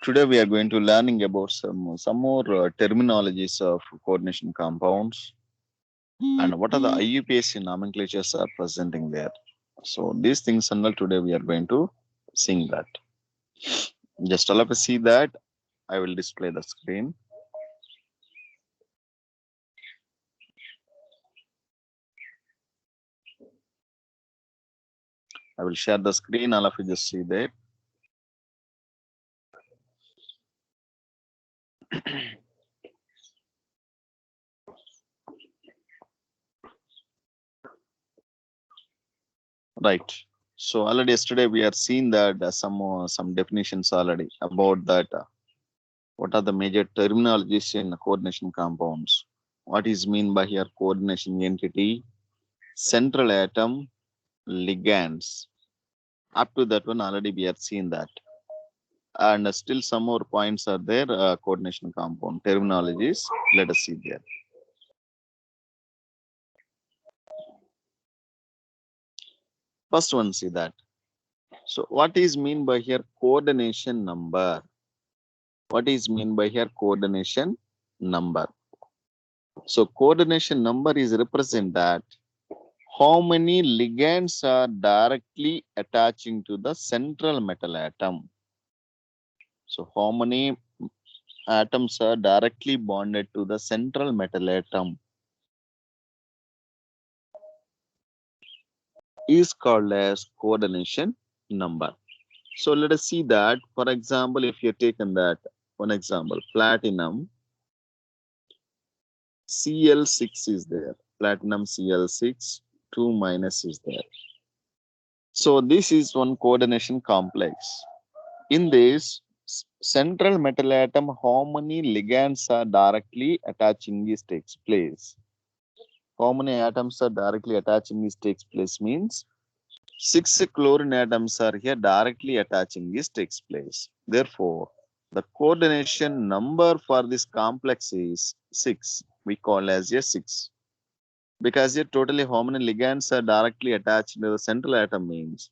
Today we are going to learning about some more terminologies of coordination compounds and what are the IUPAC nomenclatures are presenting there. So these things and all today we are going to sing that. Just allow to see that I will display the screen. I will share the screen. All of you just see there. Right. So already yesterday we are seeing that some definitions already about that. What are the major terminologies in coordination compounds? What is mean by here coordination entity, central atom, ligands? Up to that one already we have seen that. And still some more points are there, coordination compound terminologies. Let us see there. First one, see that. So what is mean by here coordination number? What is mean by here coordination number? So coordination number is represent that how many ligands are directly attaching to the central metal atom. So how many atoms are directly bonded to the central metal atom is called as coordination number. So let us see that, for example, if you taken that one example, platinum Cl6 is there, platinum Cl6, 2 minus is there. So this is one coordination complex. In this central metal atom, how many ligands are directly attaching this takes place? How many atoms are directly attaching this takes place means 6 chlorine atoms are here directly attaching this takes place. Therefore, the coordination number for this complex is 6. We call as a 6. Because here totally how many ligands are directly attached to the central atom means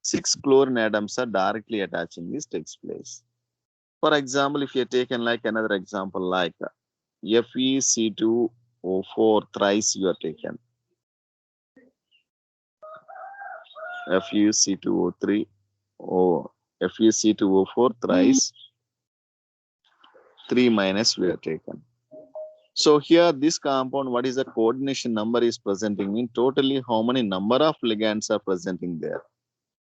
6 chlorine atoms are directly attaching this takes place. For example, if you taken like another example like FeC2O4 thrice you are taken. FeC2O3 or FeC2O4 thrice 3 minus we are taken. So here this compound, what is the coordination number is presenting mean totally how many number of ligands are presenting there.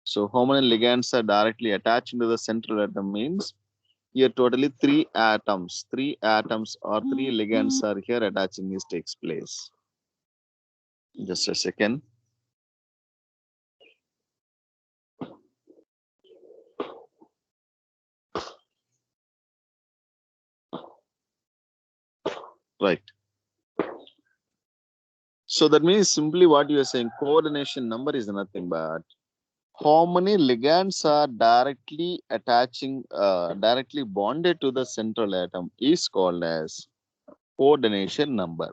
So how many ligands are directly attached to the central atom means here totally 3 atoms. 3 atoms or 3 ligands are here attaching this takes place. Just a second. Right. So that means simply what you are saying, coordination number is nothing but how many ligands are directly attaching, directly bonded to the central atom is called as coordination number.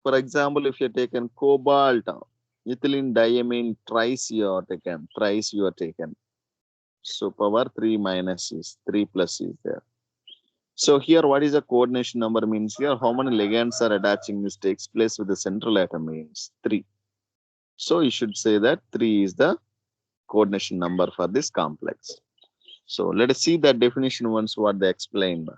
For example, if you taken cobalt, ethylene diamine thrice you are taken. So power 3 minus is 3 plus is there. So here what is the coordination number means here how many ligands are attaching this takes place with the central atom means 3. So you should say that 3 is the coordination number for this complex. So let us see the definition once what they explained.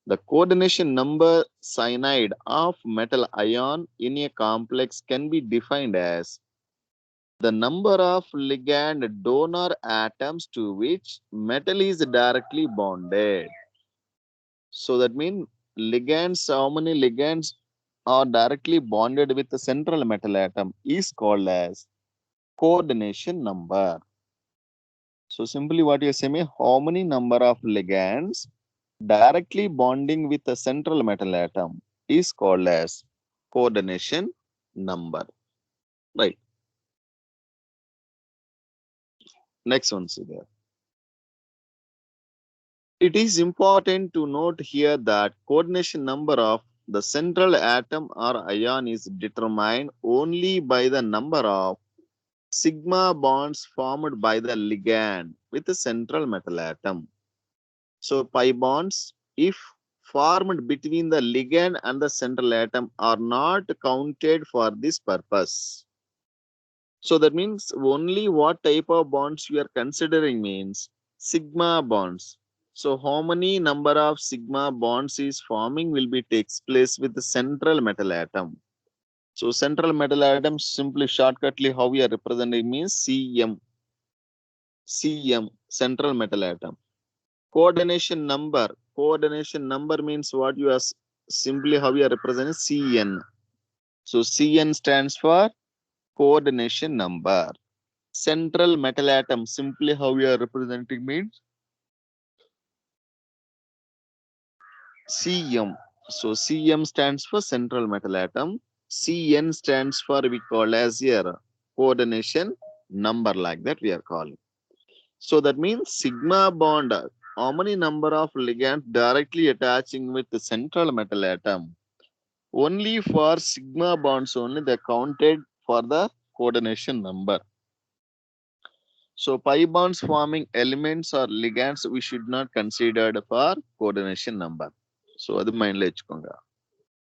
The coordination number cyanide of metal ion in a complex can be defined as the number of ligand donor atoms to which metal is directly bonded. So that means ligands, how many ligands are directly bonded with the central metal atom is called as coordination number. So simply what you say, how many number of ligands directly bonding with the central metal atom is called as coordination number. Right. Next one, see there. It is important to note here that coordination number of the central atom or ion is determined only by the number of Sigma bonds formed by the ligand with the central metal atom. So pi bonds, if formed between the ligand and the central atom, are not counted for this purpose. So that means only what type of bonds you are considering means sigma bonds. So how many number of sigma bonds is forming will be takes place with the central metal atom. So central metal atom simply shortcutly how we are representing means CM. CM, central metal atom. Coordination number means what you are simply how you are representing CN. So CN stands for coordination number. Central metal atom, simply how we are representing means CM. So CM stands for central metal atom. CN stands for we call as here coordination number, like that we are calling. So that means sigma bond, how many number of ligands directly attaching with the central metal atom? Only for sigma bonds only they counted for the coordination number. So pi bonds forming elements or ligands we should not consider for coordination number. So adu mind lo vechukonga.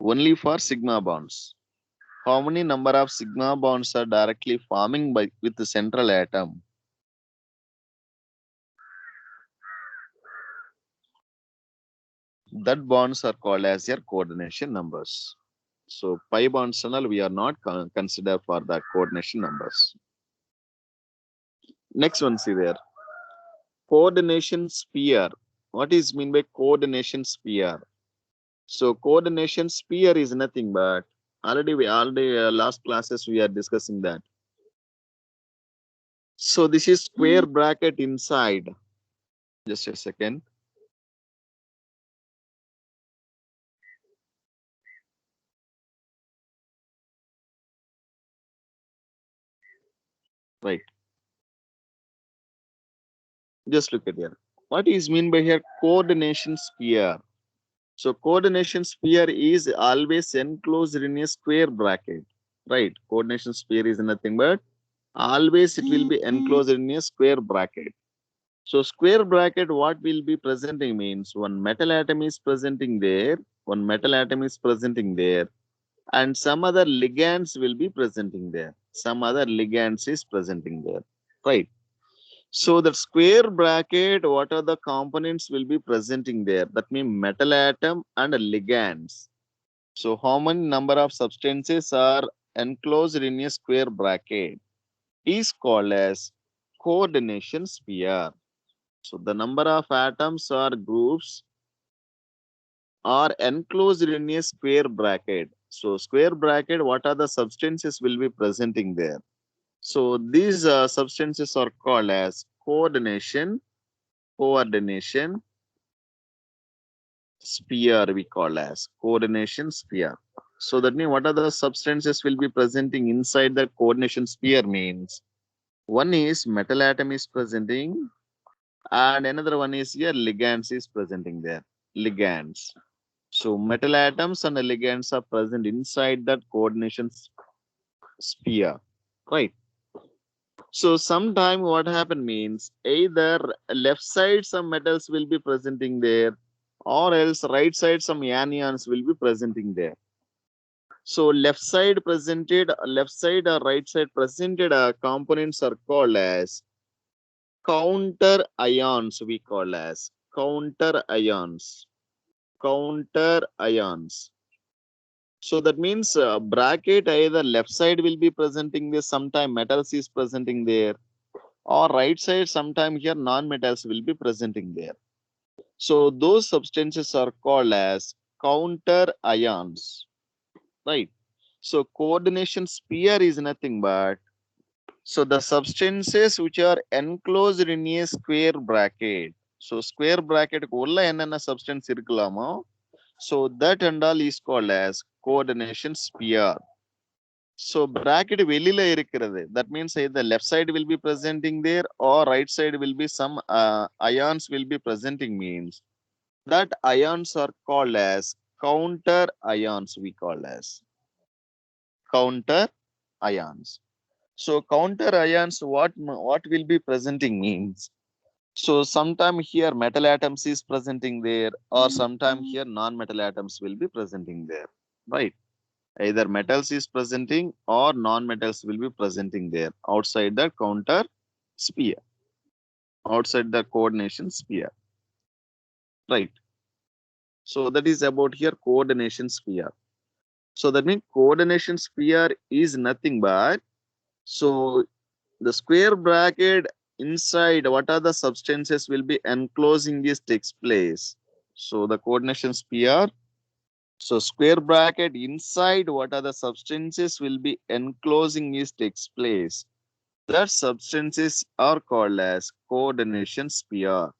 Only for sigma bonds. How many number of sigma bonds are directly forming by with the central atom? That bonds are called as your coordination numbers. So pi bonds we are not consider for the coordination numbers. Next one, see there. Coordination sphere. What is mean by coordination sphere? So coordination sphere is nothing but already last classes we are discussing that. So this is square bracket inside. Just a second. Right. Just look at here. What is mean by here coordination sphere? So coordination sphere is always enclosed in a square bracket. Right. Coordination sphere is nothing but always it will be enclosed in a square bracket. So square bracket, what will be presenting means one metal atom is presenting there, one metal atom is presenting there, and some other ligands will be presenting there. Some other ligands is presenting there. Right. So the square bracket, what are the components will be presenting there? That means metal atom and ligands. So how many number of substances are enclosed in a square bracket is called as coordination sphere. So the number of atoms or groups are enclosed in a square bracket. So square bracket, what are the substances will be presenting there? So these substances are called as coordination sphere, we call as coordination sphere. So that means what are the substances will be presenting inside the coordination sphere means one is metal atom is presenting and another one is here ligands is presenting there. Ligands. So metal atoms and ligands are present inside that coordination sphere, right? So sometime what happen means either left side some metals will be presenting there or else right side some anions will be presenting there. So left side or right side presented components are called as counter ions, we call as counter ions. Counter ions. So that means bracket either left side will be presenting this, sometime metals is presenting there, or right side sometime here non-metals will be presenting there. So those substances are called as counter ions, right? So coordination sphere is nothing but so the substances which are enclosed in a square bracket. So square bracket உள்ள என்னென்ன substance இருக்கலாமோ so that and all is called as coordination sphere. So bracket வெளியில இருக்கிறது. That means either left side will be presenting there or right side will be some ions will be presenting means that ions are called as counter ions, we call as counter ions. So counter ions, what will be presenting means. So sometime here metal atoms is presenting there, or sometime here non-metal atoms will be presenting there, right? Either metals is presenting or non-metals will be presenting there outside the counter sphere, outside the coordination sphere, right? So that is about here coordination sphere. So that means coordination sphere is nothing but, so the square bracket inside what are the substances will be enclosing this takes place. So the coordination sphere, so square bracket inside what are the substances will be enclosing this takes place. That substances are called as coordination sphere.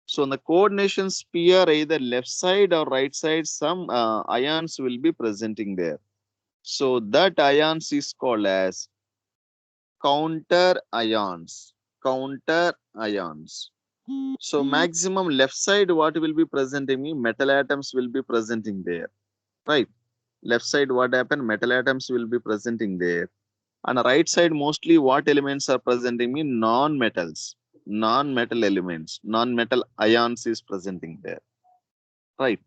So in the coordination sphere, either left side or right side, some ions will be presenting there. So that ions is called as counter ions. Counter ions. So maximum left side, what will be presenting me? Metal atoms will be presenting there, right? Left side, what happened? Metal atoms will be presenting there. On the right side, mostly what elements are presenting me? Non-metals, non-metal elements, non-metal ions is presenting there, right?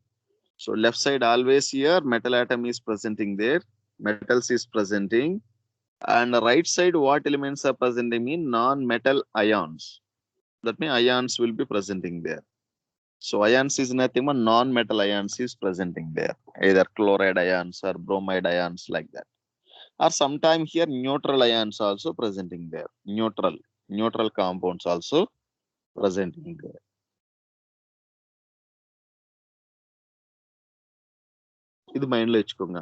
So left side always here, metal atom is presenting there, metals is presenting. And the right side, what elements are presenting me? Non-metal ions. That means ions will be presenting there. So ions is nothing but non-metal ions is presenting there, either chloride ions or bromide ions like that. Or sometime here neutral ions also presenting there. Neutral compounds also presenting there. இது மைண்ட்ல வச்சுக்கோங்க.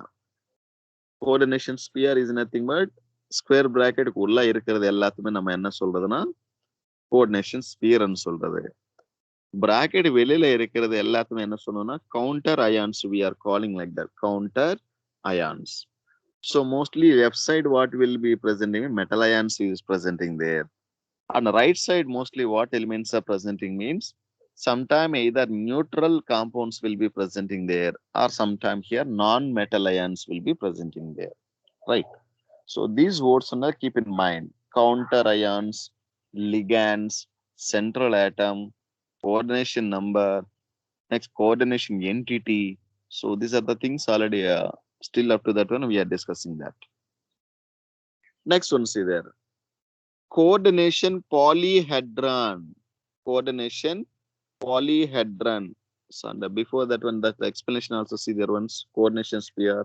Coordination sphere is nothing but square பிராக்கெட்டுக்கு உள்ள இருக்கிறது எல்லாத்துமே நம்ம என்ன சொல்றதுன்னா கோஆர்டினேஷன் ஸ்பியர்னு சொல்றது. பிராக்கெட் வெளியில இருக்கிறது எல்லாத்துமே என்ன சொல்லணும்னா counter ions. We are calling like that counter ions. So mostly left side what will be presenting metal ions is presenting there. On the right side mostly what elements are presenting means sometime either neutral compounds will be presenting there or sometime here non-metal ions will be presenting there, right? So these words keep in mind: counter ions, ligands, central atom, coordination number, next coordination entity. So these are the things already still up to that one we are discussing that. Next one, see there. Coordination polyhedron. Coordination polyhedron. So before that one, that explanation also see there once. Coordination sphere.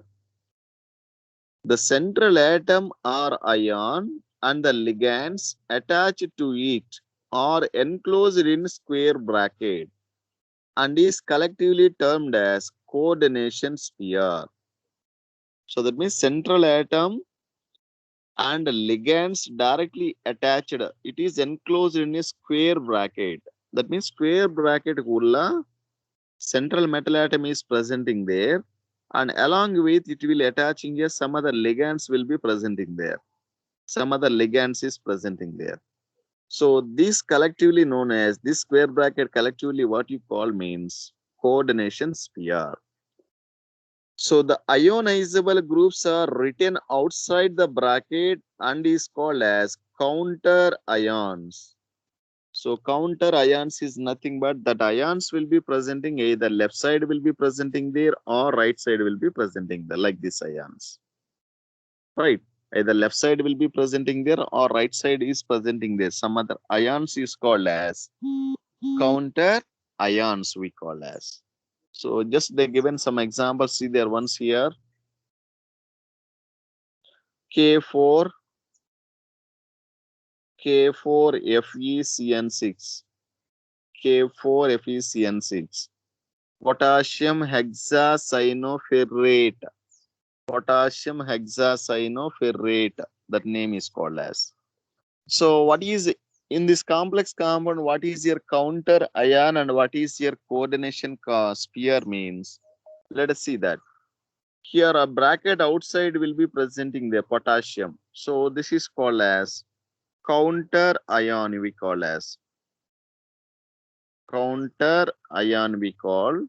The central atom or ion and the ligands attached to it are enclosed in square bracket and is collectively termed as coordination sphere. So that means central atom and ligands directly attached, it is enclosed in a square bracket. That means square bracket ulla central metal atom is presenting there, and along with it will attaching a some other ligands will be presenting there. Some other ligands is presenting there. So this collectively known as this square bracket, collectively what you call means coordination sphere. So the ionizable groups are written outside the bracket and is called as counter ions. So counter ions is nothing but that ions will be presenting either left side will be presenting there or right side will be presenting there, like this ions. Right. Either left side will be presenting there or right side is presenting there. Some other ions is called as counter ions we call as. So just they given some examples. See there ones here. K4 FeCN6, K4 FeCN6, potassium hexacyanoferrate, potassium hexacyanoferrate, that name is called as. So what is in this complex compound, what is your counter ion and what is your coordination sphere means? Let us see that. Here a bracket outside will be presenting the potassium. So this is called as counter ion we call as. Counter ion we call.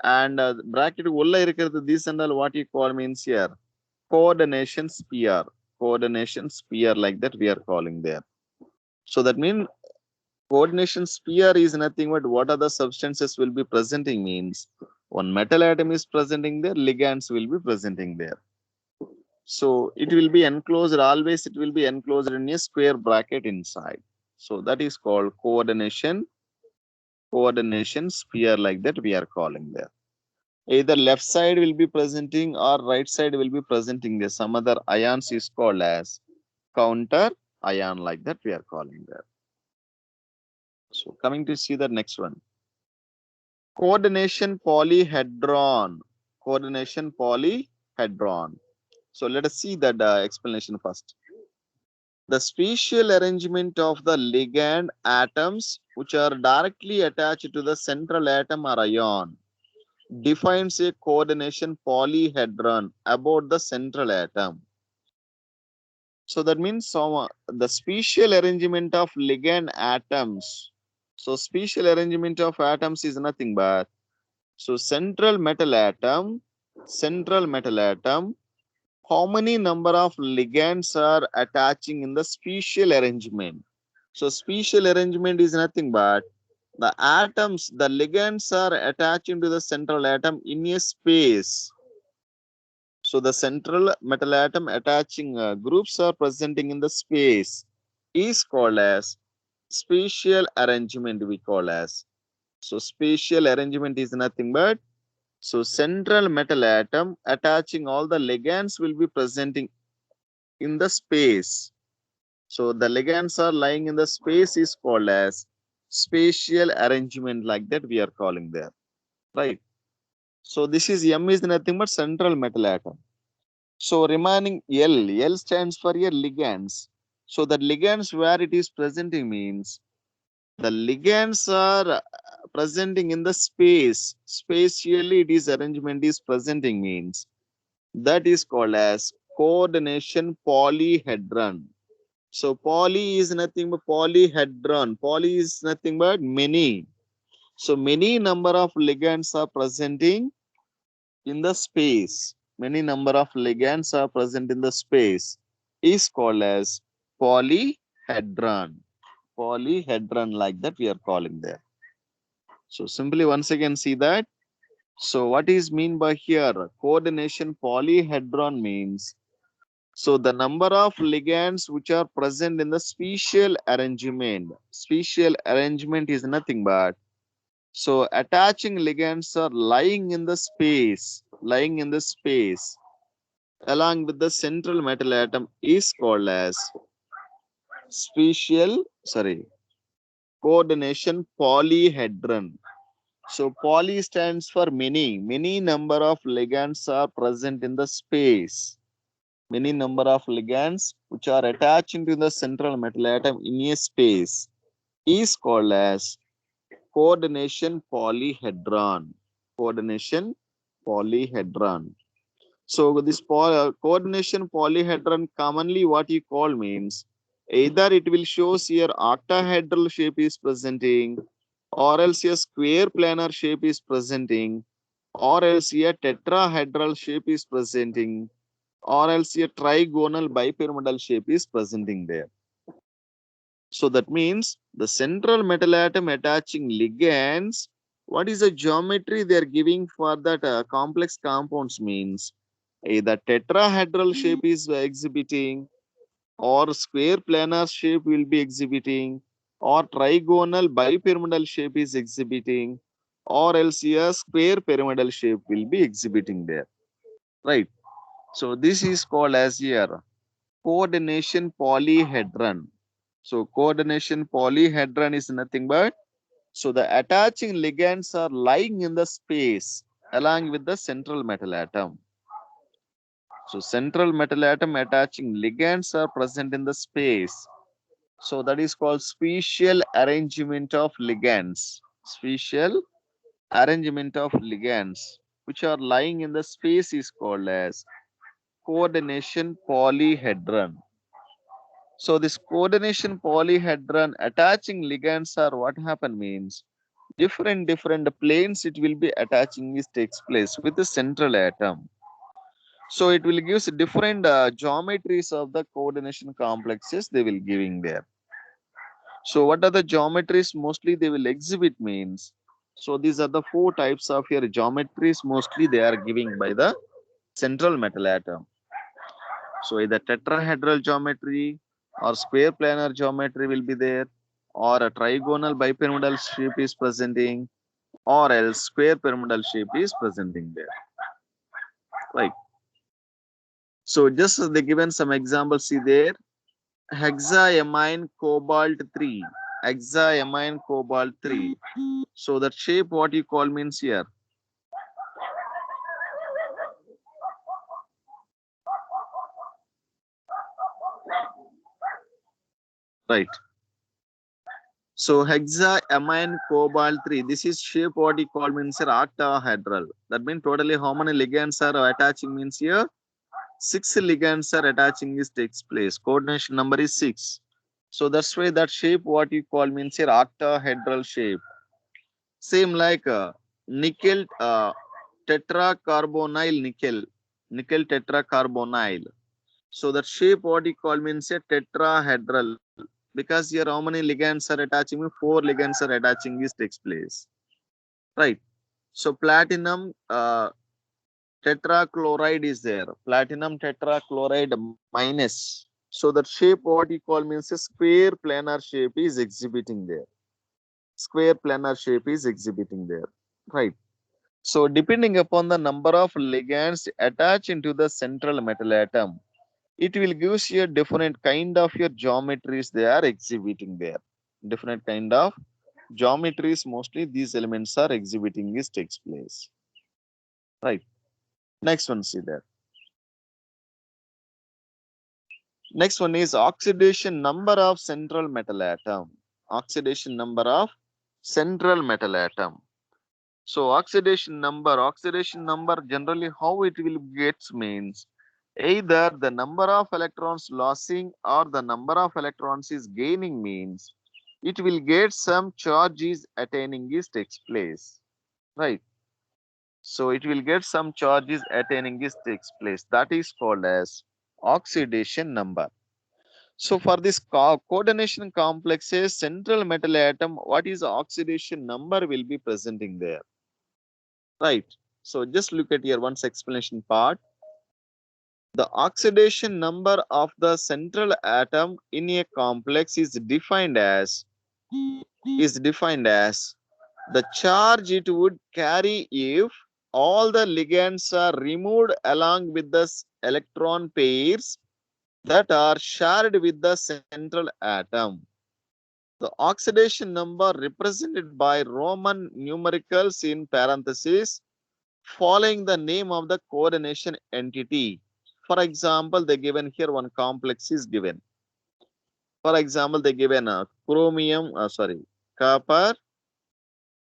And bracket ulla irukkirathu this and all what you call means here coordination sphere. coordination sphere, like that we are calling there. So that means coordination sphere is nothing but what are the substances will be presenting means one metal atom is presenting there, ligands will be presenting there. So it will be enclosed, always it will be enclosed in a square bracket inside. So that is called coordination sphere, like that we are calling there. Either left side will be presenting or right side will be presenting there. Some other ions is called as counter ion, like that we are calling there. So coming to see the next one. Coordination polyhedron. Coordination polyhedron. So let us see that explanation first. The spatial arrangement of the ligand atoms which are directly attached to the central atom or ion defines a coordination polyhedron about the central atom. So that means the spatial arrangement of ligand atoms. So spatial arrangement of atoms is nothing but central metal atom, how many number of ligands are attaching in the spatial arrangement. So spatial arrangement is nothing but the atoms, the ligands are attaching to the central atom in a space. So the central metal atom attaching groups are presenting in the space is called as spatial arrangement, we call as. So spatial arrangement is nothing but central metal atom attaching all the ligands will be presenting in the space. So the ligands are lying in the space is called as spatial arrangement, like that we are calling there, right? So this is M is nothing but central metal atom. So remaining L stands for your ligands. So the ligands where it is presenting means the ligands are presenting in the space. Spatially it is arrangement is presenting means that is called as coordination polyhedron. So poly is nothing but polyhedron. Poly is nothing but many. So many number of ligands are presenting in the space. Many number of ligands are present in the space is called as polyhedron. Polyhedron, like that we are calling there. So simply once again see that. So what is mean by here? Coordination polyhedron means so the number of ligands which are present in the spatial arrangement. Spatial arrangement is nothing but so attaching ligands are lying in the space, along with the central metal atom is called as coordination polyhedron. So poly stands for many. Many number of ligands are present in the space. Many number of ligands which are attaching to the central metal atom in a space is called as coordination polyhedron. Coordination polyhedron. So this coordination polyhedron commonly what you call means either it will shows here octahedral shape is presenting or else a square planar shape is presenting or else a tetrahedral shape is presenting or else a trigonal bipyramidal shape is presenting there. So that means the central metal atom attaching ligands, what is the geometry they are giving for that complex compounds means either tetrahedral shape is exhibiting or square planar shape will be exhibiting or trigonal bipyramidal shape is exhibiting or else a square pyramidal shape will be exhibiting there, right? So this is called as here coordination polyhedron. So coordination polyhedron is nothing but so the attaching ligands are lying in the space along with the central metal atom. So central metal atom attaching ligands are present in the space. So that is called spatial arrangement of ligands. Spatial arrangement of ligands which are lying in the space is called as coordination polyhedron. So this coordination polyhedron attaching ligands are what happen means different planes it will be attaching is takes place with the central atom. So it will give different geometries of the coordination complexes they will giving there. So what are the geometries mostly they will exhibit means? So these are the four types of your geometries mostly they are giving by the central metal atom. So either tetrahedral geometry or square planar geometry will be there, or a trigonal bipyramidal shape is presenting, or else square pyramidal shape is presenting there. Right. So just they given some examples, see there, hexaamine cobalt 3, hexaamine cobalt 3. So that shape what you call means here. Right. So hexaamine cobalt 3, this is shape what you call means here octahedral. That means totally how many ligands are attaching means here 6 ligands are attaching is takes place. Coordination number is 6. So that's why that shape what you call means here octahedral shape. Same like nickel tetracarbonyl nickel tetracarbonyl. So that shape what you call means a tetrahedral because here how many ligands are attaching? 4 ligands are attaching this takes place. Right. So platinum tetrachloride is there. Platinum tetrachloride minus. So that shape what you call means a square planar shape is exhibiting there. Square planar shape is exhibiting there. Right. So depending upon the number of ligands attached into the central metal atom, it will give you a different kind of your geometries they are exhibiting there. Different kind of geometries mostly these elements are exhibiting this takes place. Right. Next one, see there. Next one is oxidation number of central metal atom. Oxidation number of central metal atom. So oxidation number generally how it will gets means either the number of electrons losing or the number of electrons is gaining means it will get some charges attaining is takes place. Right. So it will get some charges attaining is takes place. That is called as oxidation number. So for this coordination complexes, central metal atom, what is the oxidation number will be presenting there. Right. So just look at here once explanation part. The oxidation number of the central atom in a complex is defined as the charge it would carry if all the ligands are removed along with the electron pairs that are shared with the central atom. The oxidation number represented by Roman numericals in parentheses following the name of the coordination entity. For example, they given here one complex is given. For example, they given a copper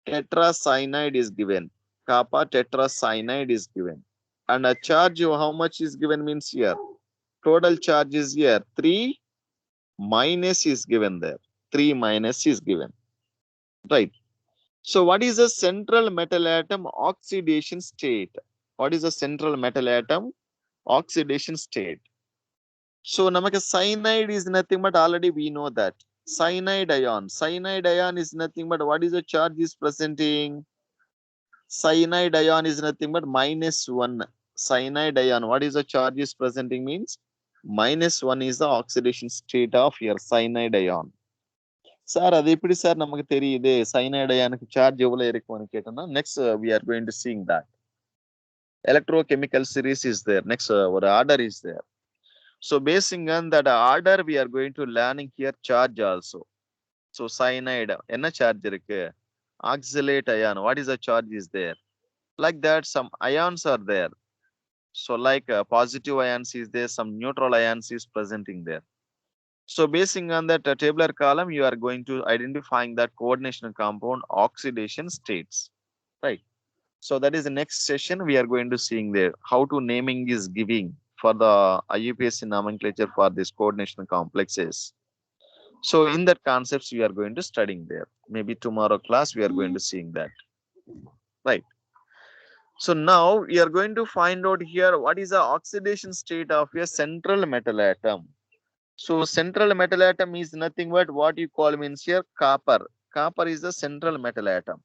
tetracyanide is given. Copper tetracyanide is given. And a charge of how much is given means here. Total charge is here 3 minus is given there. 3 minus is given. Right. So what is the central metal atom oxidation state? What is the central metal atom oxidation state? So namaka cyanide is nothing but already we know that. Cyanide ion. Cyanide ion is nothing but what is the charge is presenting? Cyanide ion is nothing but -1. Cyanide ion. What is the charge is presenting means? -1 is the oxidation state of your cyanide ion. Sir அது எப்படி sir நமக்கு தெரியுது cyanide அயானுக்கு charge எவ்வளவு இருக்கும்னு கேட்டோம்னா next we are going to seeing that electrochemical series is there next ஒரு order is there. So basing on that order we are going to learning here charge also. So cyanide என்ன charge இருக்கு oxalate ion what is the charge is there like that some ions are there. So like positive ions is there some neutral ions is presenting there. So basing on that tabular column, you are going to identifying that coordination compound oxidation states, right? So that is the next session we are going to seeing there how to naming is giving for the IUPAC nomenclature for this coordination complexes. So in that concepts we are going to studying there. Maybe tomorrow class we are going to seeing that, right? So now we are going to find out here what is the oxidation state of a central metal atom. So central metal atom is nothing but what you call means here copper. Copper is the central metal atom.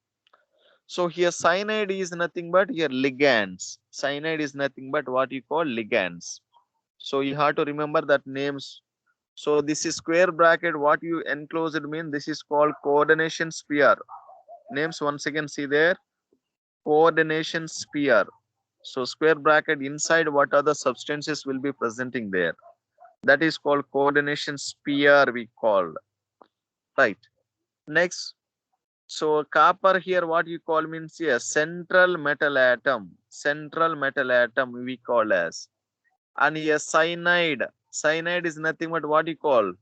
So here cyanide is nothing but here ligands. Cyanide is nothing but what you call ligands. So you have to remember that names. So this is square bracket. What you enclosed mean this is called coordination sphere. Names once again see there. Coordination sphere. So square bracket inside what other substances will be presenting there. That is called coordination sphere we called. Right. Next. So copper here what you call means here central metal atom. Central metal atom we call as. And here cyanide. Cyanide is nothing but what you call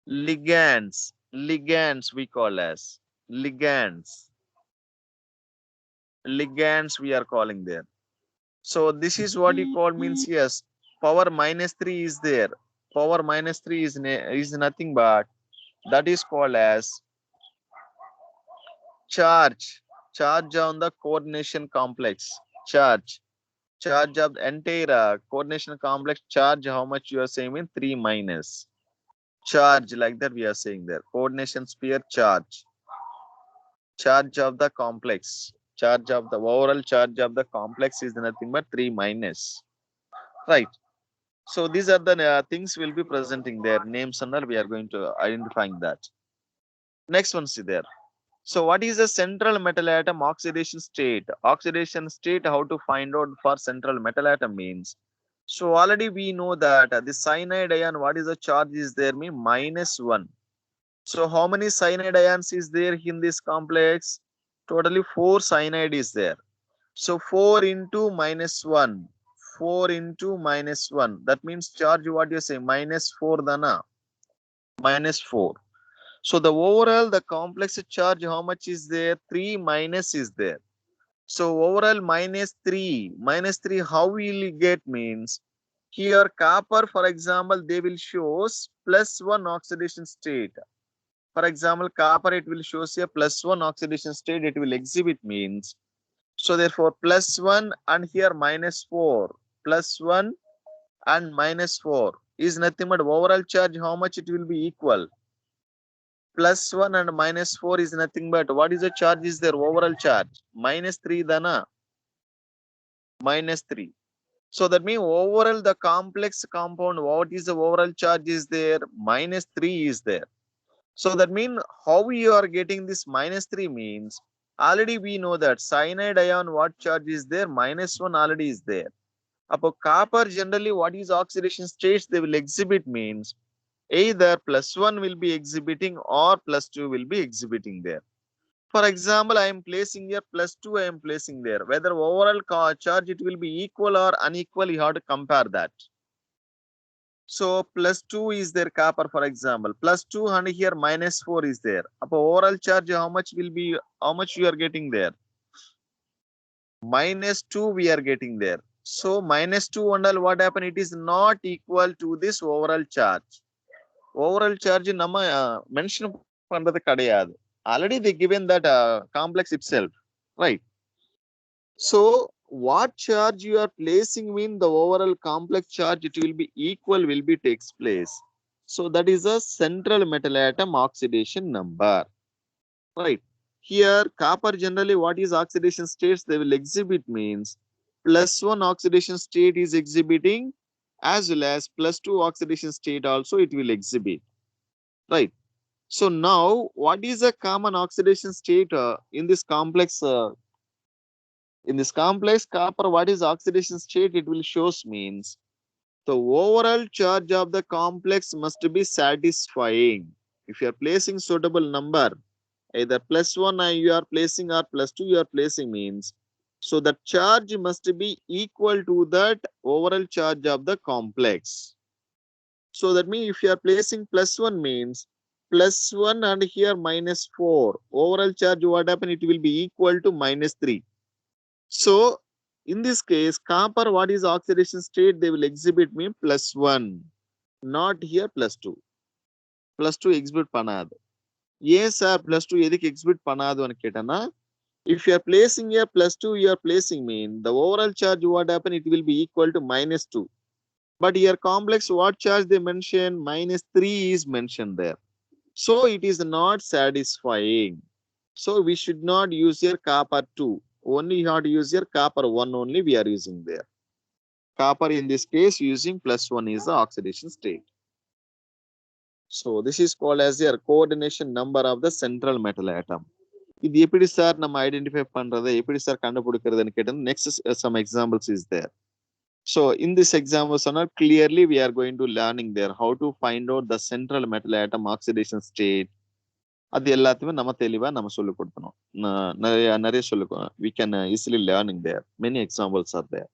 ligands. Ligands we call as. Ligands. Ligands we are calling there. So this is what you call means yes. Power minus 3 is there. Power minus 3 is nothing but that is called as charge. Charge on the coordination complex. Charge. Charge of the entire coordination complex. Charge how much you are saying in 3 minus. Charge like that we are saying there. Coordination sphere charge. Charge of the complex. Charge of the overall charge of the complex is nothing but 3 minus. Right. So these are the things will be presenting their names and all we are going to identifying that. Next one see there. So what is the central metal atom oxidation state? Oxidation state, how to find out for central metal atom means. So already we know that the cyanide ion, what is the charge is there mean -1. So how many cyanide ions is there in this complex? Totally 4 cyanide is there. So 4 into -1. 4 into -1. That means charge what you say -4 dana. -4. So the overall the complex charge how much is there? 3 minus is there. So overall -3 how will you get means here copper for example they will shows +1 oxidation state. For example copper it will shows a +1 oxidation state it will exhibit means. So therefore +1 and here -4 +1 and -4 is nothing but overall charge how much it will be equal. +1 and -4 is nothing but what is the charge is their overall charge -3 dana -3. So that means overall the complex compound what is the overall charge is there -3 is there. So that means how you are getting this -3 means already we know that cyanide ion what charge is there -1 already is there. About copper generally what is oxidation states they will exhibit means either +1 will be exhibiting or +2 will be exhibiting there. For example, I am placing here +2 I am placing there. Whether overall charge it will be equal or unequal, you have to compare that. So +2 is there copper for example. +2 and here -4 is there. Upon overall charge how much will be, how much you are getting there? -2 we are getting there. So -2 and all what happen? It is not equal to this overall charge. Overall charge நம்ம mention பண்றது கிடையாது. Already they given that complex itself, right? So what charge you are placing mean the overall complex charge it will be equal will be takes place. So that is a central metal atom oxidation number, right? Here copper generally what is oxidation states they will exhibit means +1 oxidation state is exhibiting as well as +2 oxidation state also it will exhibit, right? So now, what is a common oxidation state in this complex? In this complex copper, what is oxidation state? It will shows means the overall charge of the complex must be satisfying. If you are placing suitable number, either +1 you are placing or +2 you are placing means, so the charge must be equal to that overall charge of the complex. So that means if you are placing +1 means +1 and here -4. Overall charge what happen? It will be equal to -3. So in this case, copper what is oxidation state? They will exhibit me +1. Not here +2. +2 exhibit பண்ணாது. ஏன் sir +2 எதுக்கு exhibit பண்ணாதுன்னு கேட்டேன்னா If you are placing here +2, you are placing mean the overall charge what happen, it will be equal to -2. But here complex what charge they mention, -3 is mentioned there. So it is not satisfying. So we should not use here copper 2. Only you have to use here copper 1 only we are using there. Copper in this case using +1 is the oxidation state. So this is called as your coordination number of the central metal atom. இது எப்படி sir நம்ம identify பண்றது, எப்படி sir கண்டுபிடிக்கிறதுன்னு கேட்டது. Next some examples is there. So in this example சொன்னா clearly we are going to learning there how to find out the central metal atom oxidation state. அது எல்லாத்தையுமே நம்ம தெளிவா நம்ம சொல்லி கொடுக்கணும். நிறைய சொல்லி we can easily learning there. Many examples are there.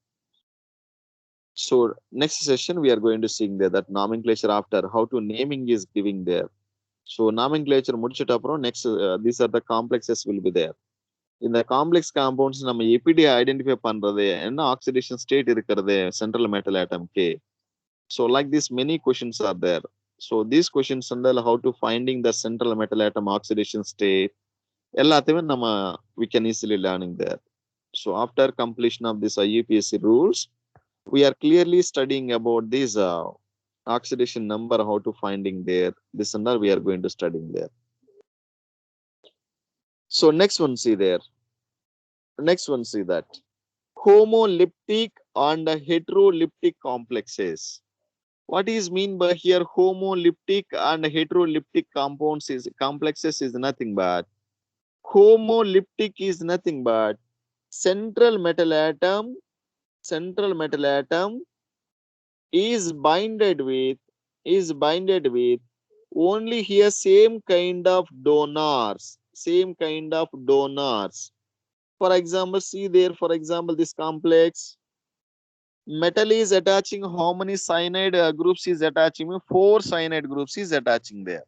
So next session we are going to see there that nomenclature after how to naming is giving there. So nomenclature முடிச்சிட்ட அப்புறம் next these are the complexes will be there. இந்த complex compounds நம்ம எப்படி identify பண்றது, என்ன oxidation state இருக்கிறது central metal ஆட்டம்க்கு. So like this many questions are there. So these questions under how to finding the central metal atom oxidation state எல்லாத்தையுமே நம்ம we can easily learning there. So after completion of this IUPAC rules, we are clearly studying about this oxidation number, how to finding there. This under we are going to studying there. So next one see there. Next one see that homoleptic and heteroleptic complexes. What is mean by here homoleptic and heteroleptic compounds is complexes is nothing but homoleptic is nothing but central metal atom is binded with only here same kind of donors. For example, see there, for example, this complex metal is attaching how many cyanide groups is attaching? 4 cyanide groups is attaching there.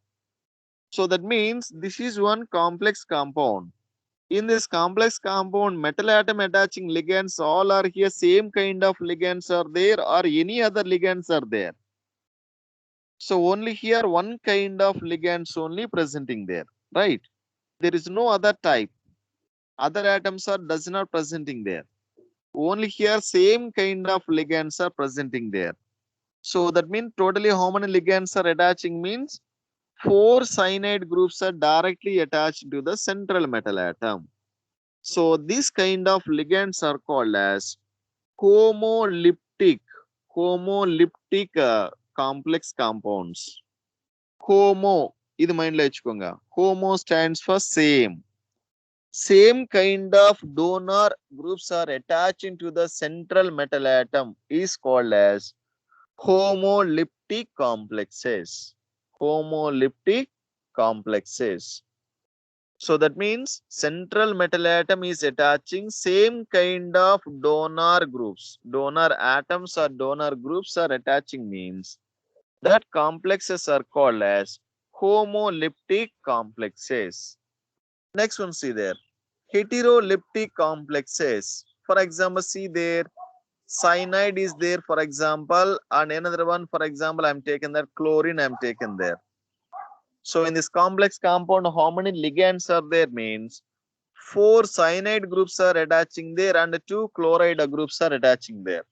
So that means this is one complex compound. In this complex compound, metal atom attaching ligands all are here same kind of ligands are there or any other ligands are there. So only here one kind of ligands only presenting there, right? There is no other type. Other atoms are does not presenting there. Only here same kind of ligands are presenting there. So that means totally how many ligands are attaching means 4 cyanide groups are directly attached to the central metal atom. So this kind of ligands are called as homoleptic complex compounds. Homo இது மைண்ட்ல வச்சுக்கோங்க. Homo stands for same. Same kind of donor groups are attached into the central metal atom is called as homoleptic complexes. Homoleptic complexes. So that means central metal atom is attaching same kind of donor groups. Donor atoms or donor groups are attaching means that complexes are called as homoleptic complexes. Next one see there. Heteroleptic complexes. For example, see there cyanide is there for example, and another one for example I'm taken that chlorine I'm taken there. So in this complex compound how many ligands are there means 4 cyanide groups are attaching there and 2 chloride groups are attaching there.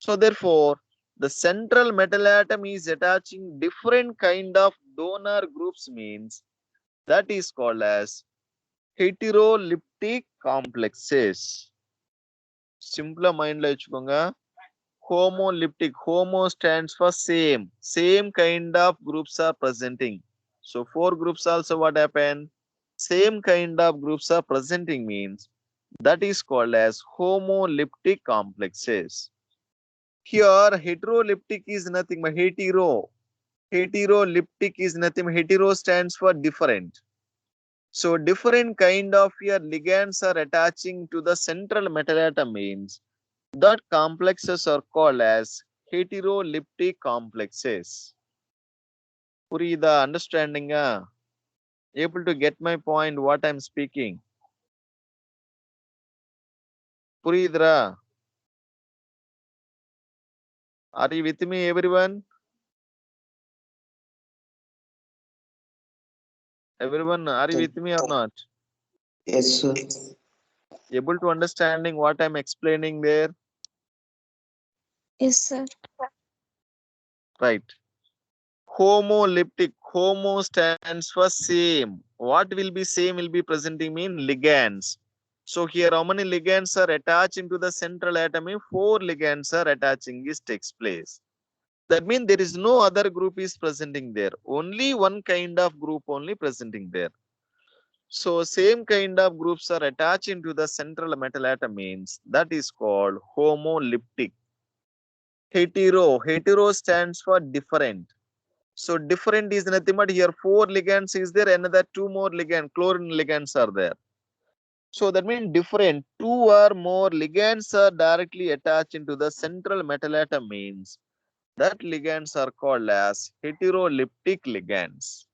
So therefore the central metal atom is attaching different kind of donor groups means that is called as heteroleptic complexes. Simple mind la vechukkonga. Homoleptic, homo stands for same kind of groups are presenting. So 4 groups also what happen? Same kind of groups are presenting means that is called as homoleptic complexes. Here heteroleptic is nothing but heteroleptic is nothing. Hetero stands for different. So different kind of your ligands are attaching to the central metal atom means that complexes are called as heteroleptic complexes. Purida understanding? Able to get my point what I'm speaking? Puridra? Are you with me everyone? Everyone, are you with me or not? Yes, sir. Able to understanding what I'm explaining there? Yes, sir. Right. Homoleptic. Homo stands for same. What will be same will be presenting mean ligands. So here how many ligands are attached into the central atom? Four ligands are attaching this takes place. That means there is no other group is presenting there. Only one kind of group only presenting there. So same kind of groups are attached into the central metal atom means that is called homoleptic. Hetero. Hetero stands for different. So different is nothing but here four ligands is there, another two more ligand, chlorine ligands are there. So that means different, two or more ligands are directly attached into the central metal atom means that ligands are called as heteroleptic ligands.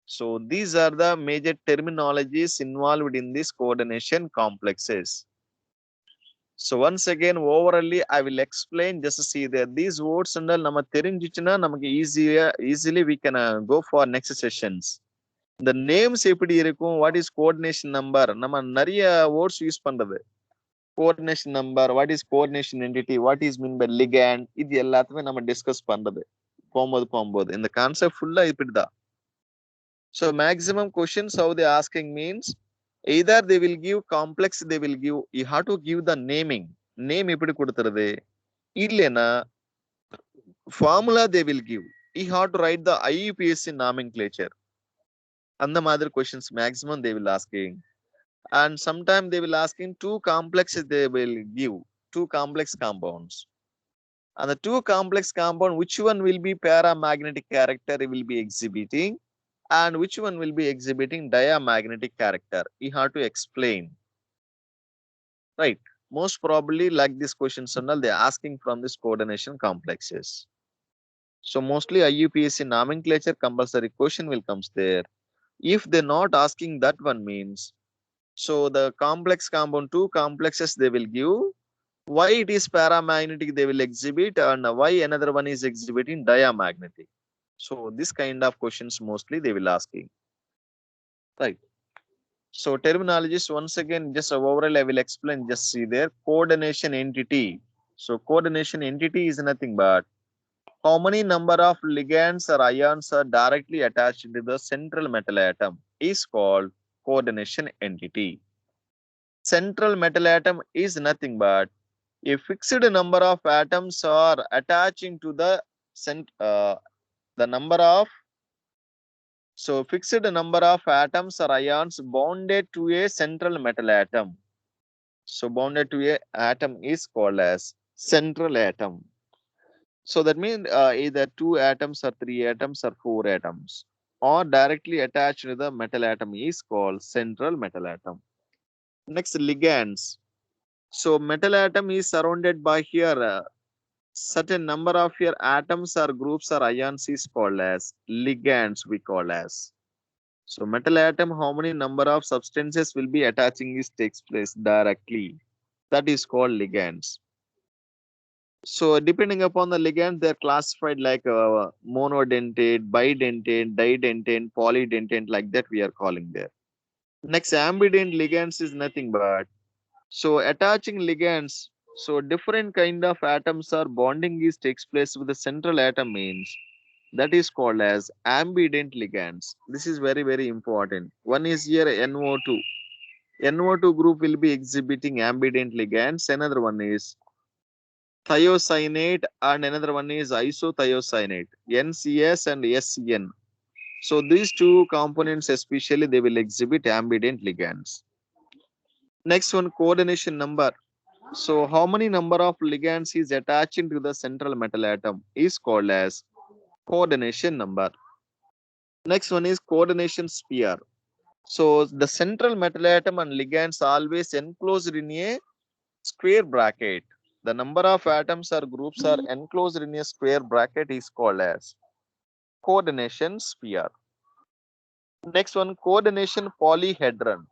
So these are the major terminologies involved in this coordination complexes. So once again, overally, I will explain just to see that these words and all nama therinjichina namakku easily we can go for next sessions. The names எப்படி இருக்கும், what is coordination number, நம்ம நிறைய words use பண்றது. Coordination number, what is coordination entity, what is mean by ligand, இது எல்லாத்தையுமே நம்ம discuss பண்றது போகும்போது இந்த கான்செப்ட் ஃபுல்லா இப்படிதான். So maximum questions how they asking means either they will give complex, they will give, you have to give the naming. Name எப்படி கொடுத்துறது, இல்லைன்னா formula they will give. You have to write the IUPAC nomenclature. அந்த மாதிரி questions maximum they will asking. And sometimes they will asking two complexes they will give, two complex compounds. And the two complex compound, which one will be paramagnetic character will be exhibiting and which one will be exhibiting diamagnetic character. You have to explain. Right. Most probably like this questions and all they're asking from this coordination complexes. So mostly IUPAC nomenclature compulsory question will comes there. If they're not asking that one means, so the complex compound, two complexes they will give, why it is paramagnetic they will exhibit, and why another one is exhibiting diamagnetic. So this kind of questions mostly they will asking. Right. So terminologies once again just overall I will explain, just see there. Coordination entity. So coordination entity is nothing but how many number of ligands or ions are directly attached to the central metal atom is called coordination entity. Central metal atom is nothing but a fixed number of atoms are attaching to the the number of, so fixed number of atoms or ions bonded to a central metal atom. So bonded to a atom is called as central atom. So that means either two atoms or three atoms or four atoms or directly attached to the metal atom is called central metal atom. Next, ligands. So metal atom is surrounded by here certain number of your atoms or groups or ions is called as ligands we call as. So metal atom, how many number of substances will be attaching is takes place directly. That is called ligands. So depending upon the ligand, they're classified like monodentate, bidentate, didentate, polydentate, like that we are calling there. Next, ambident ligands is nothing but, so attaching ligands, so different kind of atoms are bonding is takes place with the central atom means that is called as ambident ligands. This is very, very important. One is here NO2. NO2 group will be exhibiting ambident ligands. Another one is thiocyanate and another one is isothiocyanate, NCS and SCN. So these two components especially they will exhibit ambident ligands. Next one, coordination number. So how many number of ligands is attached to the central metal atom is called as coordination number. Next one is coordination sphere. So the central metal atom and ligands always enclosed in a square bracket. The number of atoms or groups are enclosed in a square bracket is called as coordination sphere. Next one, coordination polyhedron.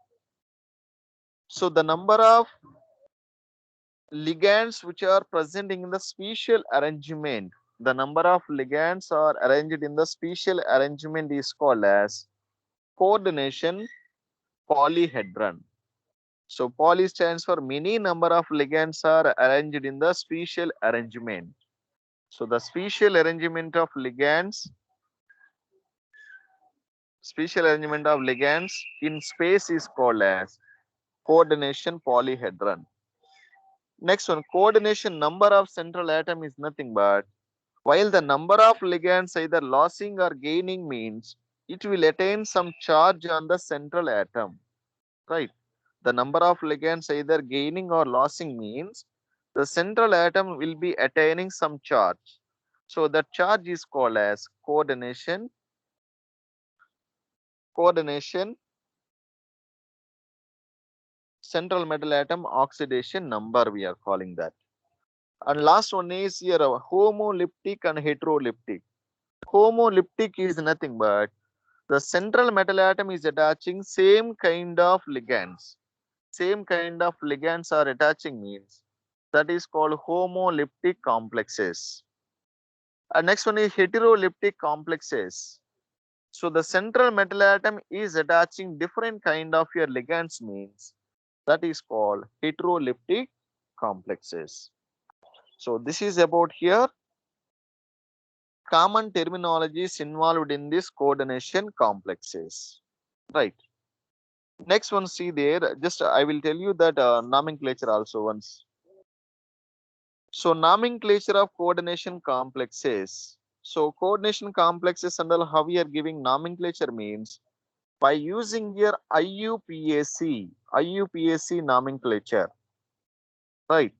So the number of ligands which are present in the special arrangement, the number of ligands are arranged in the special arrangement is called as coordination polyhedron. So poly stands for many number of ligands are arranged in the special arrangement. So the special arrangement of ligands, in space is called as coordination polyhedron. Next one, coordination number of central atom is nothing but while the number of ligands either losing or gaining means it will attain some charge on the central atom, right? The number of ligands either gaining or losing means the central atom will be attaining some charge. So that charge is called as coordination central metal atom oxidation number, we are calling that. And last one is here homoleptic and heteroleptic. Homoleptic is nothing but the central metal atom is attaching same kind of ligands. Same kind of ligands are attaching means that is called homoleptic complexes. And next one is heteroleptic complexes. So the central metal atom is attaching different kind of your ligands means that is called heteroleptic complexes. So this is about here common terminologies involved in this coordination complexes, right? Next one, see there, just I will tell you that nomenclature also once. So nomenclature of coordination complexes. So coordination complexes and all how we are giving nomenclature means by using here IUPAC nomenclature, right?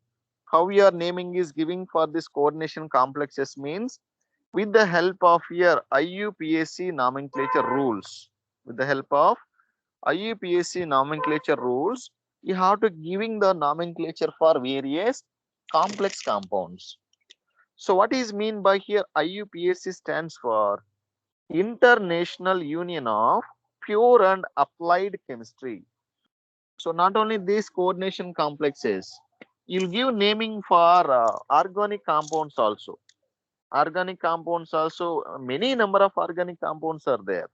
How we are naming is giving for this coordination complexes means with the help of here IUPAC nomenclature rules. With the help of IUPAC nomenclature rules, you have to giving the nomenclature for various complex compounds. So what is mean by here IUPAC stands for International Union of Pure and Applied Chemistry. So not only these coordination complexes, you'll give naming for organic compounds also. Organic compounds also, many number of organic compounds are there.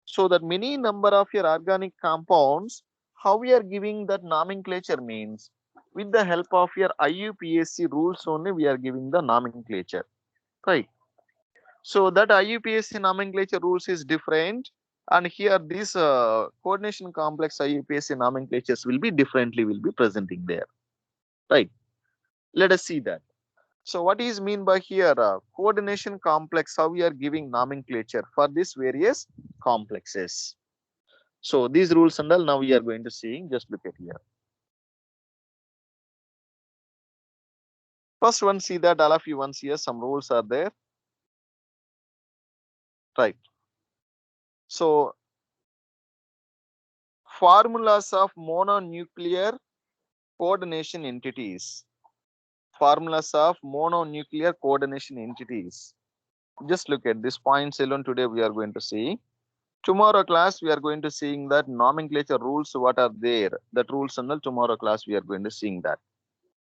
So that many number of your organic compounds, how we are giving that nomenclature means with the help of your IUPAC rules only we are giving the nomenclature, right? So that IUPAC nomenclature rules is different, and here this coordination complex IUPAC nomenclatures will be differently will be presenting there, right? Let us see that. So what is mean by here coordination complex? How we are giving nomenclature for these various complexes. So these rules and all now we are going to see. Just look at here. First one, see that all of you once here some rules are there, right? So formulas of mononuclear coordination entities. Formulas of mononuclear coordination entities. Just look at this points alone today we are going to see. Tomorrow class we are going to seeing that nomenclature rules what are there. That rules and all tomorrow class we are going to seeing that.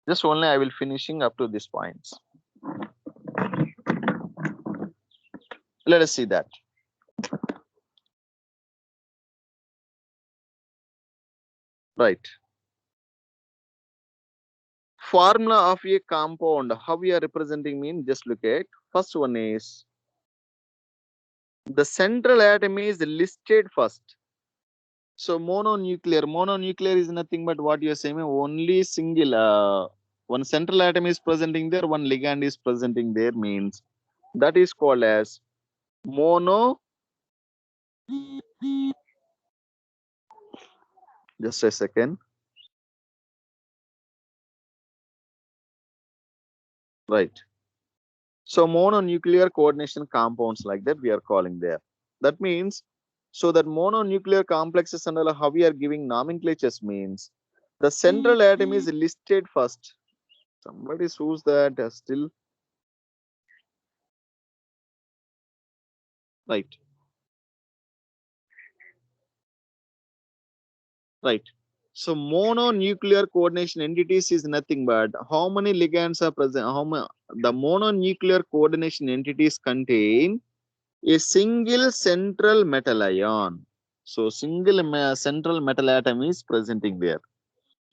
Just only I will finishing up to these points. Let us see that. Right. Formula of a compound, how we are representing mean, just look at. First one is the central atom is listed first. So mononuclear is nothing but what you are saying, only single one central atom is presenting there, one ligand is presenting there means that is called as mono. Just a second. Right. So mononuclear coordination compounds like that we are calling there. That means so that mononuclear complexes and all how we are giving nomenclatures means the central atom is listed first. Somebody shows that still right. Right. So mononuclear coordination entities is nothing but how many ligands are present. The mononuclear coordination entities contain a single central metal ion. So single central metal atom is presenting there.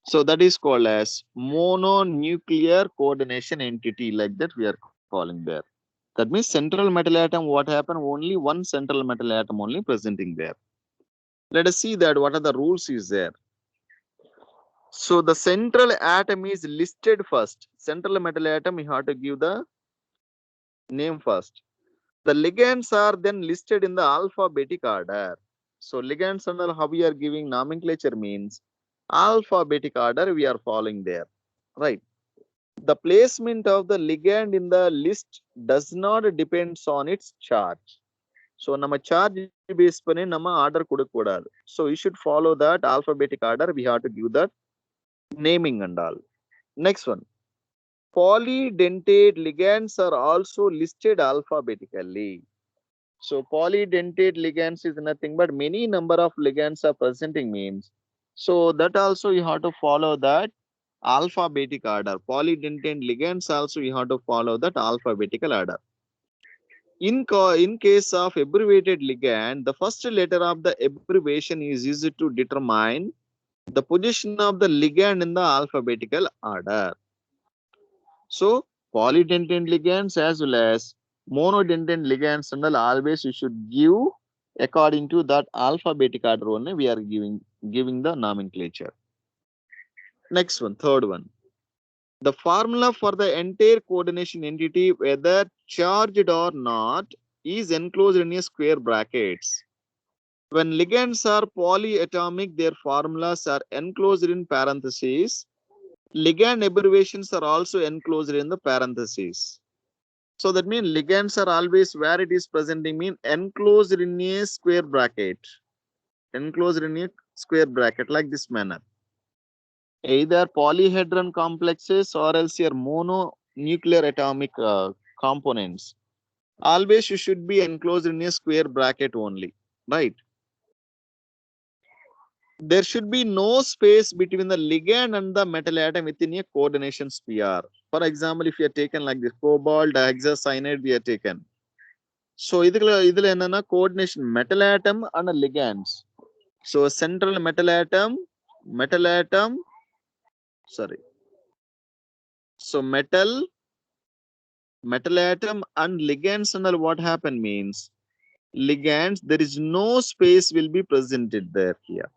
So that is called as mononuclear coordination entity, like that we are calling there. That means central metal atom, what happened? Only one central metal atom only presenting there. Let us see that what are the rules is there. So the central atom is listed first. Central metal atom, you have to give the name first. The ligands are then listed in the alphabetic order. So ligands and all, how we are giving nomenclature means alphabetic order we are following there. Right. The placement of the ligand in the list does not depends on its charge. So நம்ம charge base பண்ணி நம்ம order கொடுக்கக்கூடாது. So you should follow that alphabetic order. We have to give that naming and all. Next one. Polydentate ligands are also listed alphabetically. So polydentate ligands is nothing but many number of ligands are presenting means. So that also you have to follow that alphabetic order. Polydentate ligands also you have to follow that alphabetical order. In case of abbreviated ligand, the first letter of the abbreviation is used to determine the position of the ligand in the alphabetical order. So polydentate ligands as well as monodentate ligands and all always you should give according to that alphabetic order only we are giving the nomenclature. Next one, third one. The formula for the entire coordination entity, whether charged or not, is enclosed in a square brackets. When ligands are polyatomic, their formulas are enclosed in parentheses. Ligand abbreviations are also enclosed in the parentheses. So that means ligands are always where it is presenting mean enclosed in a square bracket. Enclosed in a square bracket like this manner. Either polyhedron complexes or else your mononuclear atomic components. Always you should be enclosed in a square bracket only, right? There should be no space between the ligand and the metal atom within a coordination sphere. For example, if you are taken like this, cobalt hexacyanide we are taken. So இதுல என்னன்னா coordination metal atom and ligands. So central metal atom, sorry. So metal atom and ligands and all what happen means ligands there is no space will be presented there here.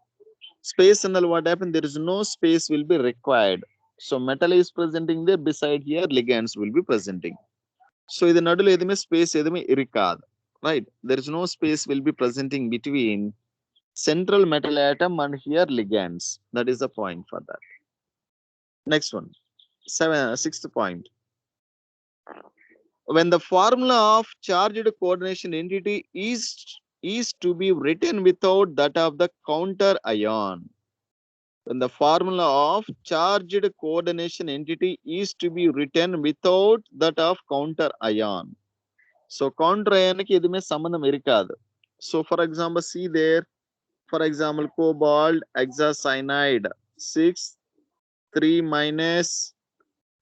Space and all what happen there is no space will be required. So metal is presenting there beside here ligands will be presenting. So இது நடுவுல எதுமே space எதுமே இருக்காது. Right? There is no space will be presenting between central metal atom and here ligands. That is the point for that. Next one, sixth point. When the formula of charged coordination entity is to be written without that of the counter ion. When the formula of charged coordination entity is to be written without that of counter ion. So counter ion க்கு எதுமே சம்பந்தம் இருக்காது. So for example, see there, for example, cobalt hexacyanide 6 3 minus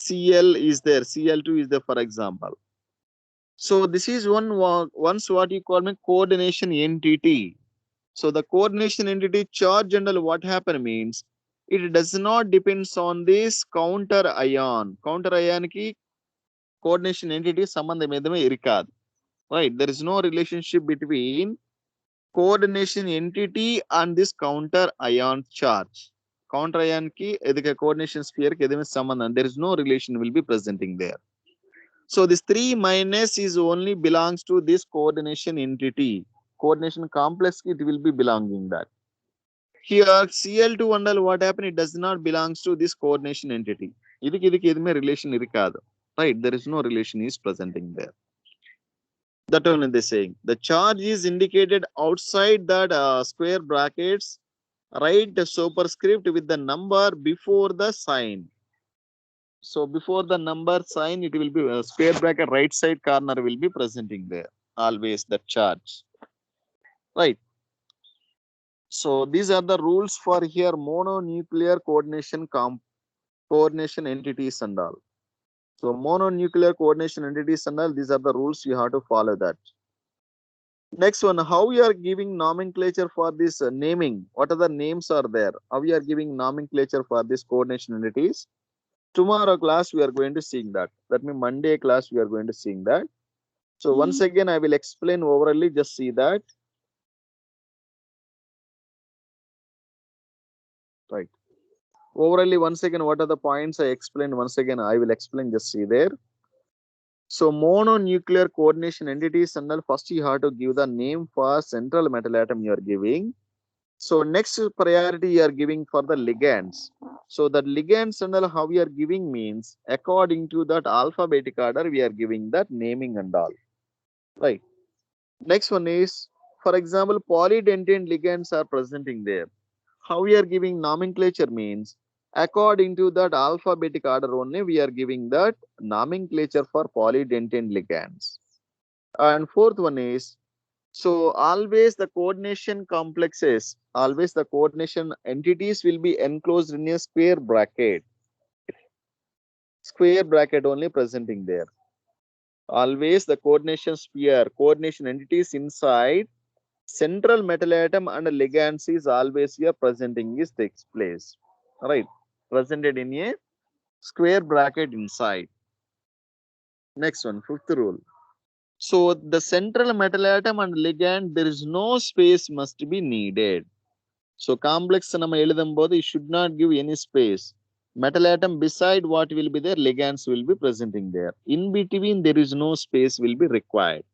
Cl is there, Cl2 is there for example. So this is once what you call me coordination entity. So the coordination entity charge and what happen means it does not depends on this counter ion. Counter ion ki coordination entity சம்பந்தம் எதுவுமே இருக்காது. Right? There is no relationship between coordination entity and this counter ion charge. Counter ion ki edhika coordination sphere ki எதுவுமே சம்பந்தம். There is no relation will be presenting there. So this 3 minus is only belongs to this coordination entity. Coordination complex it will be belonging that. Here Cl2 under what happened it does not belongs to this coordination entity. இதுக்கு எதுமே relation இருக்காது. Right? There is no relation is presenting there. That only they saying. The charge is indicated outside that square brackets. Write the superscript with the number before the sign. So before the number sign, it will be square bracket right side corner will be presenting there. Always the charge. Right. So these are the rules for here mononuclear coordination entities and all. So mononuclear coordination entities and all, these are the rules you have to follow that. Next one, how you are giving nomenclature for this naming? What are the names are there? How you are giving nomenclature for this coordination entities? Tomorrow class we are going to seeing that. That means Monday class we are going to seeing that. So once again I will explain overally. Just see that. Right. Overally once again what are the points I explained? Once again I will explain. Just see there. So mononuclear coordination entities, and then first you have to give the name for central metal atom you are giving. So next priority you are giving for the ligands. So the ligands and all how we are giving means according to that alphabetic order we are giving that naming and all. Right. Next one is, for example, polydentine ligands are presenting there. How we are giving nomenclature means according to that alphabetic order only we are giving that nomenclature for polydentine ligands. And fourth one is, so always the coordination complexes, always the coordination entities will be enclosed in a square bracket only presenting there. Always the coordination sphere, coordination entities inside central metal atom and ligands is always here presenting is takes place. Right, presented in a square bracket inside. Next one, fifth rule. So the central metal atom and ligand, there is no space must be needed. So complex நம்ம எழுதும்போது you should not give any space. Metal atom beside what will be there, ligands will be presenting there. In between there is no space will be required.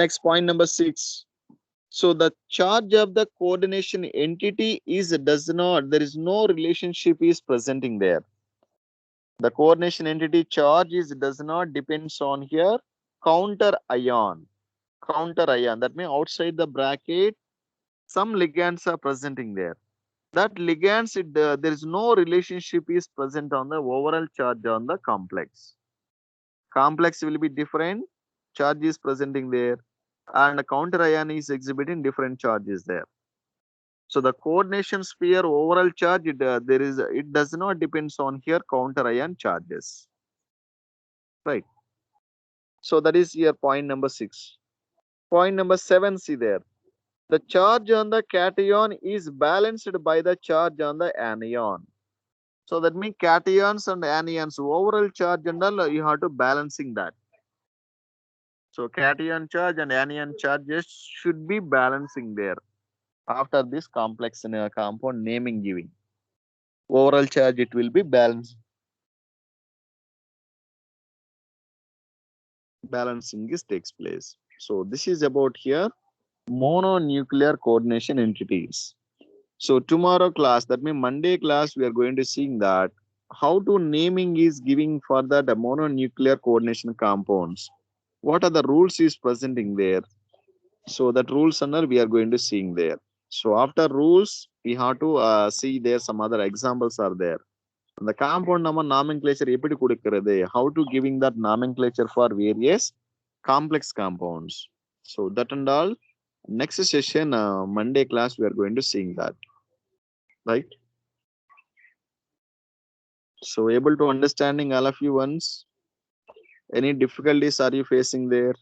Next point number 6. So the charge of the coordination entity is does not, there is no relationship is presenting there. The coordination entity charge is does not depends on here counter ion. Counter ion, that means outside the bracket some ligands are presenting there. That ligands there is no relationship is present on the overall charge on the complex. Complex will be different, charge is presenting there, and the counter ion is exhibiting different charges there. So the coordination sphere overall charge it does not depends on here counter ion charges. Right. So that is here point number 6. Point number 7, see there. The charge on the cation is balanced by the charge on the anion. So that means cations and anions overall charge and all you have to balancing that. So cation charge and anion charges should be balancing there after this complex compound naming giving. Overall charge it will be balanced. Balancing is takes place. So this is about here mononuclear coordination entities. So tomorrow class, that means Monday class, we are going to seeing that how to naming is giving for that mononuclear coordination compounds. What are the rules is presenting there? So that rules under we are going to seeing there. So after rules, we have to see there some other examples are there. The compound number nomenclature எப்படி கொடுக்கிறது? How to giving that nomenclature for various complex compounds. So that and all. Next session, Monday class, we are going to seeing that. Right? So able to understanding all of you once. Any difficulties are you facing there?